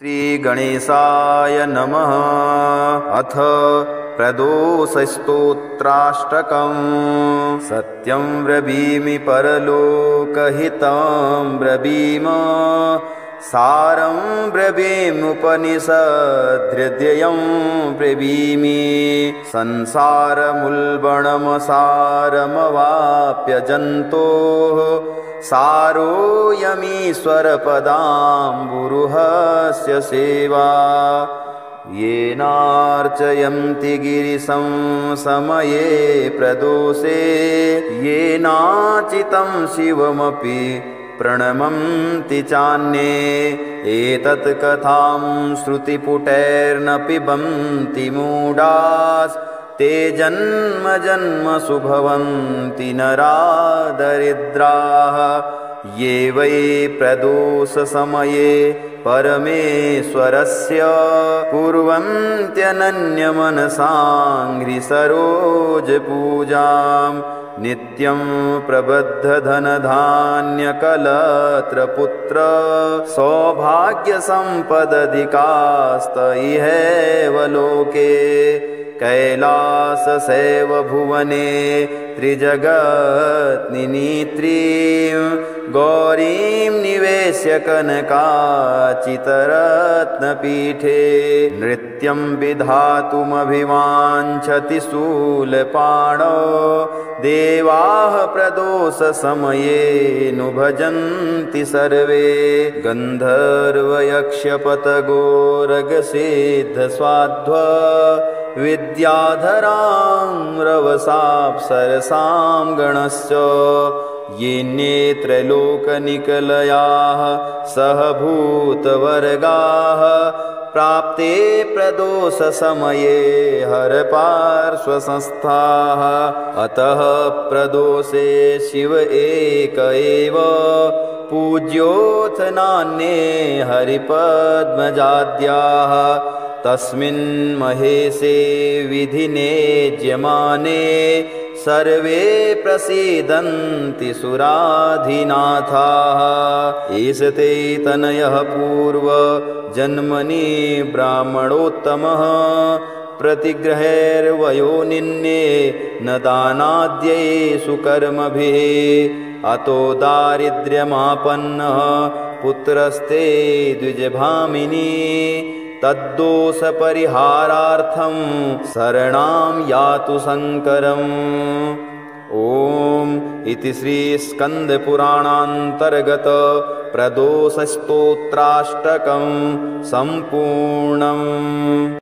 श्रीगणेशाय नमः। अथ प्रदोषस्तोत्राष्टकम्। सत्यं ब्रवीमि परलोकहितं ब्रवीम, सारं ब्रवीम्युपनिषद्हृदयं ब्रवीमि। संसारमुल्बणमसारमवाप्य जन्तोः, सारोऽयमीश्वरपदाम्बुरुहस्य सेवा। येनार्चयन्ति गिरिशं समये प्रदोषे, येनाचितं शिवमपि प्रणमन्ति चान्ये। एतत् कथां श्रुतिपुटैर्न पिबन्ति मूढास्, ते जन्म जन्मसु भवन्ति नरा दरिद्राः। ये वै प्रदोषसमये परमेश्वरस्य कुर्वन्त्यनन्यमनसाङ्घ्रिसरोजपूजां, नित्यं प्रबद्धधनधान्यकलत्रपुत्र सौभाग्यसम्पदधिकास्त इहैव लोके। कैलाससेव भुवने त्रिजगत्निनीत्रीं, गौरीं निवेश्य कनकाचितरत्नपीठे। नृत्यं विधातुमभिवाञ्छति शूलपाणौ, देवाः प्रदोषसमये नु भजन्ति सर्वे। गन्धर्वयक्षपतगोरगसिद्धस्वाध्व, विद्याधरां रवसाप्सरसां गणश्च। ये नेत्रलोकनिकलयाः सहभूतवर्गाः, प्राप्ते प्रदोषसमये हरपार्श्वसंस्थाः। अतः प्रदोषे शिव एक एव, पूज्योऽथ नान्ये हरिपद्मजाद्याः। तस्मिन् महेशे विधिने ज्यमाने, सर्वे प्रसीदन्ति सुराधिनाथाः। एष ते तनयः पूर्वजन्मनि ब्राह्मणोत्तमः, प्रतिग्रहैर्वयोनिन्ये न दानाद्यै सुकर्मभिः। अतो दारिद्र्यमापन्नः पुत्रस्ते द्विजभामिनी, तद्दोषपरिहारार्थं शरणां यातु शङ्करम्। ॐ इति श्रीस्कन्दपुराणान्तर्गत प्रदोषस्तोत्राष्टकं सम्पूर्णम्।